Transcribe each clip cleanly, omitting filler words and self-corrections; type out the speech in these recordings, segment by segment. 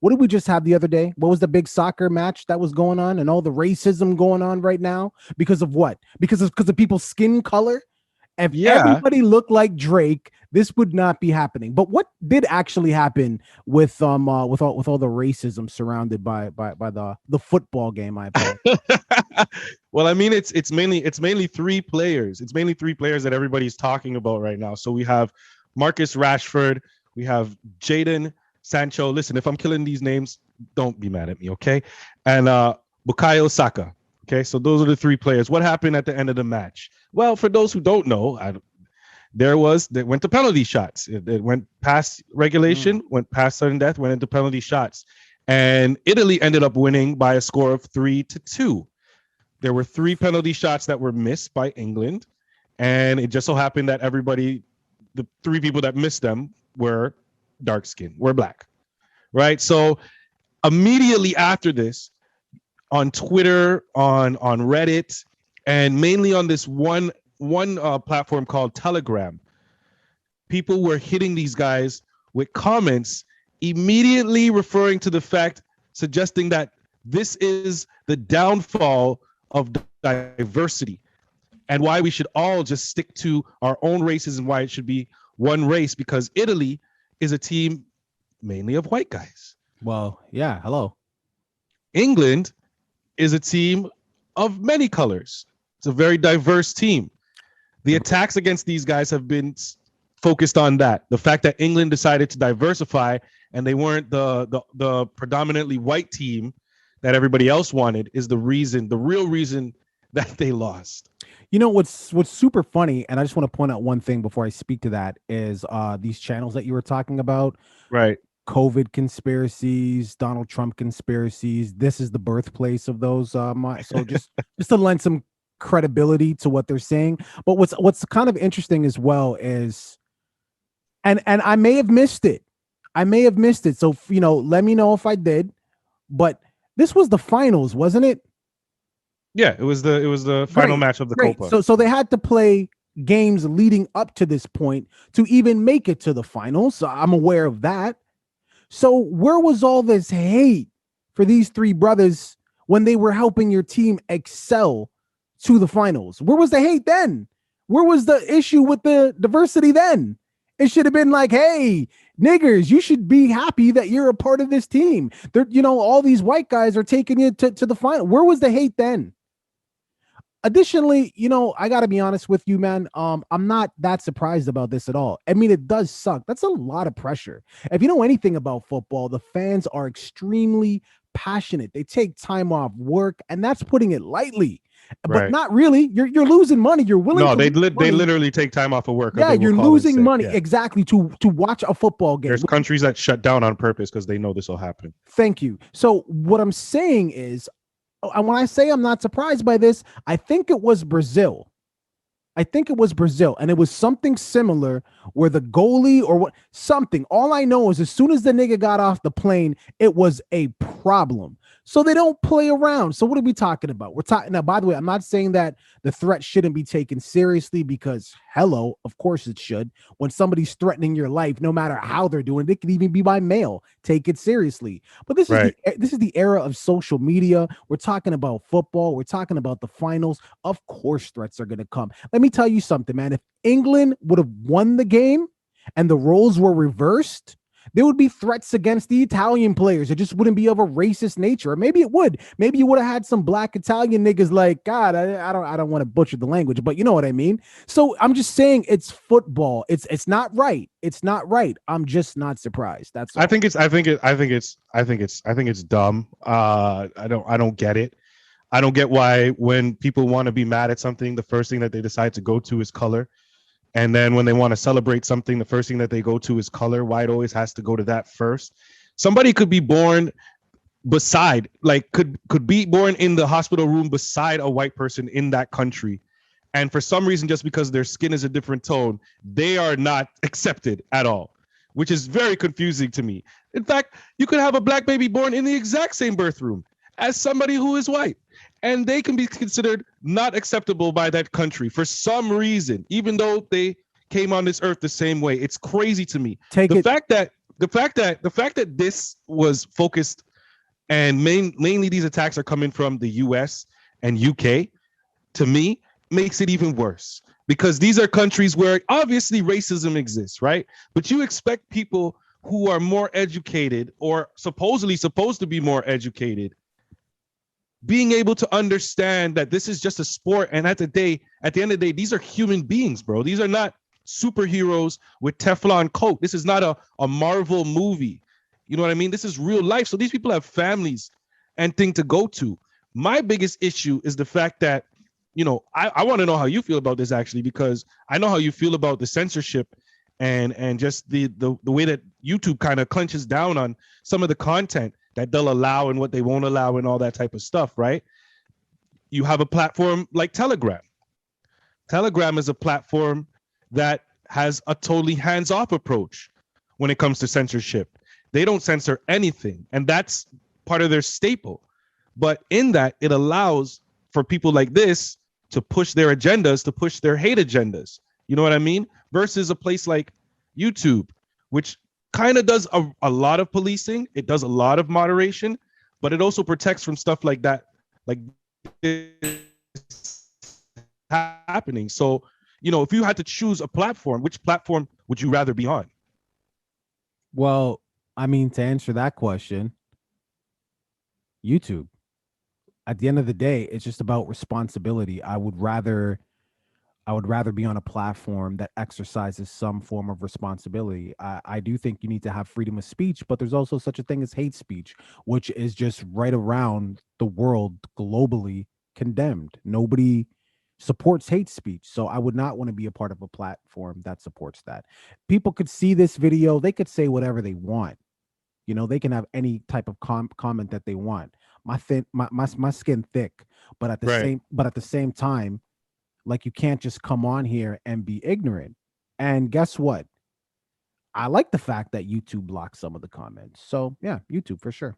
What did we just have the other day? What was the big soccer match that was going on and all the racism going on right now? Because of what? Because of people's skin color? If Yeah. everybody looked like Drake, this would not be happening. But what did actually happen with all the racism surrounded by the football game? I apologize. Well, I mean, it's mainly three players. It's mainly three players that everybody's talking about right now. So we have Marcus Rashford, we have Jaden Sancho. Listen, if I'm killing these names, don't be mad at me, okay? And Bukayo Saka. Okay, so those are the three players. What happened at the end of the match? Well, for those who don't know, they went to penalty shots. It went past regulation, went past sudden death, went into penalty shots, and Italy ended up winning by a score of 3-2. There were three penalty shots that were missed by England, and it just so happened that the three people that missed them were dark skinned, were black, right? So immediately after this, on Twitter, on Reddit, and mainly on this one platform called Telegram, people were hitting these guys with comments immediately referring to the fact, suggesting that this is the downfall of diversity and why we should all just stick to our own races and why it should be one race, because Italy is a team mainly of white guys. Well, yeah. Hello. England is a team of many colors. It's a very diverse team. The attacks against these guys have been focused on that. The fact that England decided to diversify and they weren't the predominantly white team that everybody else wanted is the real reason that they lost. You know what's super funny, and I just want to point out one thing before I speak to that is these channels that you were talking about, right? COVID conspiracies, Donald Trump conspiracies. This is the birthplace of those. So just to lend some credibility to what they're saying. But what's kind of interesting as well is, and I may have missed it. So let me know if I did. But this was the finals, wasn't it? Yeah, it was the final match of the Copa. So they had to play games leading up to this point to even make it to the finals. So I'm aware of that. So where was all this hate for these three brothers when they were helping your team excel to the finals? Where was the hate then? Where was the issue with the diversity then? It should have been like, hey, niggers, you should be happy that you're a part of this team. All these white guys are taking you to the final. Where was the hate then? Additionally, I got to be honest with you, man. I'm not that surprised about this at all. I mean, it does suck. That's a lot of pressure. If you know anything about football, the fans are extremely passionate. They take time off work, and that's putting it lightly. But not really. You're losing money. You're willing. No, they literally take time off of work. Yeah, you're losing money exactly to watch a football game. There's countries that shut down on purpose because they know this will happen. Thank you. So what I'm saying is, and when I say I'm not surprised by this, I think it was Brazil. And it was something similar where the goalie or something. All I know is as soon as the nigga got off the plane, it was a problem. So they don't play around. So what are we talking about? We're talking now, by the way, I'm not saying that the threat shouldn't be taken seriously because hello, of course it should. When somebody's threatening your life, no matter how they're doing it, it could even be by mail. Take it seriously. But this is the era of social media. We're talking about football. We're talking about the finals. Of course, threats are going to come. Let me tell you something, man. If England would have won the game and the roles were reversed, there would be threats against the Italian players. It just wouldn't be of a racist nature. Or maybe it would. Maybe you would have had some black Italian niggas like, God, I don't want to butcher the language, but you know what I mean? So I'm just saying it's football. It's not right. It's not right. I'm just not surprised. That's all. I think it's dumb. I don't get it. I don't get why when people want to be mad at something, the first thing that they decide to go to is color. And then when they want to celebrate something, the first thing that they go to is color. Why it always has to go to that first? Somebody could be born could be born in the hospital room beside a white person in that country. And for some reason, just because their skin is a different tone, they are not accepted at all, which is very confusing to me. In fact, you could have a black baby born in the exact same birth room as somebody who is white, and they can be considered not acceptable by that country for some reason, even though they came on this earth the same way. It's crazy to me. The fact that the fact that this was focused and mainly these attacks are coming from the US and UK, to me, makes it even worse because these are countries where obviously racism exists, right? But you expect people who are more educated or supposedly supposed to be more educated being able to understand that this is just a sport, and at the end of the day, these are human beings, bro. These are not superheroes with Teflon coat. This is not a Marvel movie. You know what I mean? This is real life. So these people have families and things to go to. My biggest issue is the fact that, I want to know how you feel about this actually, because I know how you feel about the censorship and just the way that YouTube kind of clenches down on some of the content that they'll allow and what they won't allow and all that type of stuff, right? You have a platform like Telegram. Telegram is a platform that has a totally hands-off approach when it comes to censorship. They don't censor anything, and that's part of their staple. But in that, it allows for people like this to push their agendas, to push their hate agendas. You know what I mean? Versus a place like YouTube, which kind of does a lot of policing. It does a lot of moderation, but it also protects from stuff like that, like this happening. So, if you had to choose a platform, which platform would you rather be on? Well, I mean, to answer that question, YouTube. At the end of the day, it's just about responsibility. I would rather be on a platform that exercises some form of responsibility. I do think you need to have freedom of speech, but there's also such a thing as hate speech, which is just right around the world globally condemned. Nobody supports hate speech. So I would not want to be a part of a platform that supports that. People could see this video, they could say whatever they want. They can have any type of comment that they want. My skin thick, but at the Right. same time, like, you can't just come on here and be ignorant. And guess what? I like the fact that YouTube blocks some of the comments. So yeah, YouTube for sure.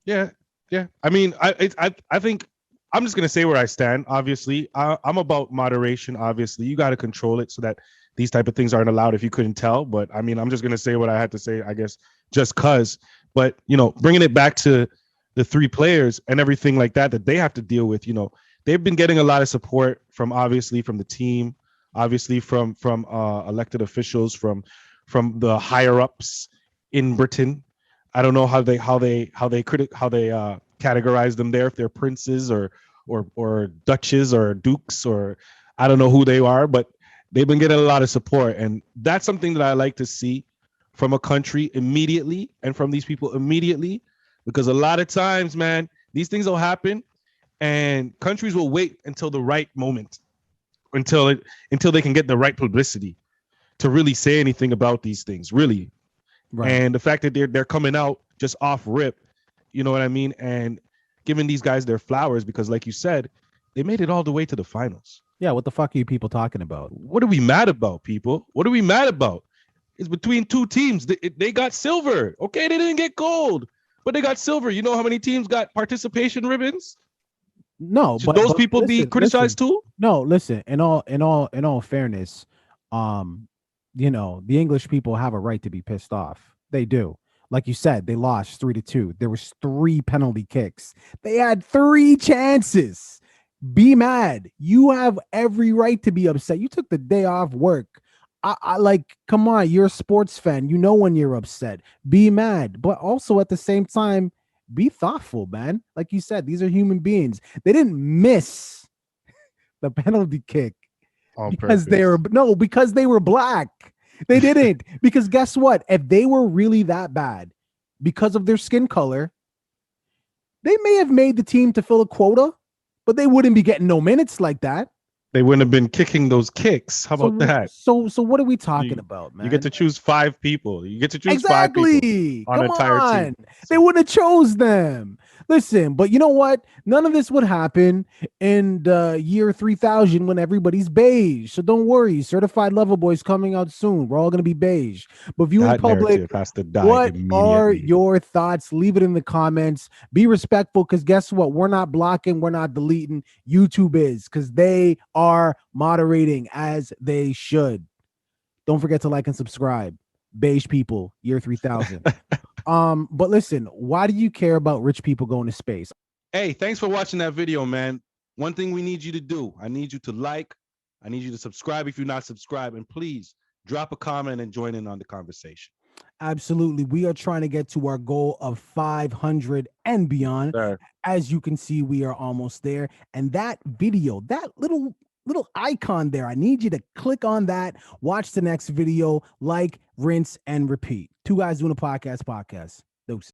Yeah, yeah. I mean, I think I'm just gonna say where I stand. Obviously, I'm about moderation. Obviously, you got to control it so that these type of things aren't allowed. If you couldn't tell, but I mean, I'm just gonna say what I had to say. I guess just cause. But bringing it back to the three players and everything like that they have to deal with. They've been getting a lot of support from the team, obviously from elected officials, from the higher ups in Britain. I don't know how they categorize them there, if they're princes or duchess or dukes, or I don't know who they are, but they've been getting a lot of support, and that's something that I like to see from a country immediately and from these people immediately, because a lot of times, man, these things will happen and countries will wait until the right moment, until they can get the right publicity to really say anything about these things, really. Right. And the fact that they're coming out just off rip, you know what I mean, and giving these guys their flowers, because like you said, they made it all the way to the finals. Yeah, what the fuck are you people talking about? What are we mad about, people? What are we mad about? It's between two teams. They got silver. Okay, they didn't get gold, but they got silver. You know how many teams got participation ribbons? No, Should those people be criticized too? No, listen. In all fairness, the English people have a right to be pissed off. They do. Like you said, they lost 3-2. There was 3 penalty kicks. They had 3 chances. Be mad. You have every right to be upset. You took the day off work. I like, come on, you're a sports fan. You know when you're upset. Be mad. But also at the same time, be thoughtful, man. Like you said, these are human beings. They didn't miss the penalty kick because they were black. They didn't. Because guess what? If they were really that bad because of their skin color, they may have made the team to fill a quota, but they wouldn't be getting no minutes like that. They wouldn't have been kicking those kicks. How about that? So what are we talking about, man? You get to choose 5 people. You get to choose exactly. 5 people on Come an entire on. team. They wouldn't have chose them. Listen, but you know what? None of this would happen in the year 3000 when everybody's beige. So don't worry. Certified Lover Boy's coming out soon. We're all going to be beige. But viewing public, has to die what are your thoughts? Leave it in the comments. Be respectful, because guess what? We're not blocking. We're not deleting. YouTube is, because they are moderating as they should. Don't forget to like and subscribe. beige people, year 3000. But listen, why do you care about rich people going to space? Hey, thanks for watching that video, man. One thing we need you to do, I need you to like, I need you to subscribe if you're not subscribed, and please drop a comment and join in on the conversation. Absolutely. We are trying to get to our goal of 500 and beyond. Sir. As you can see, we are almost there. And that video, that little icon there, I need you to click on that, watch the next video, like, rinse, and repeat. Two guys doing a podcast. Deuces.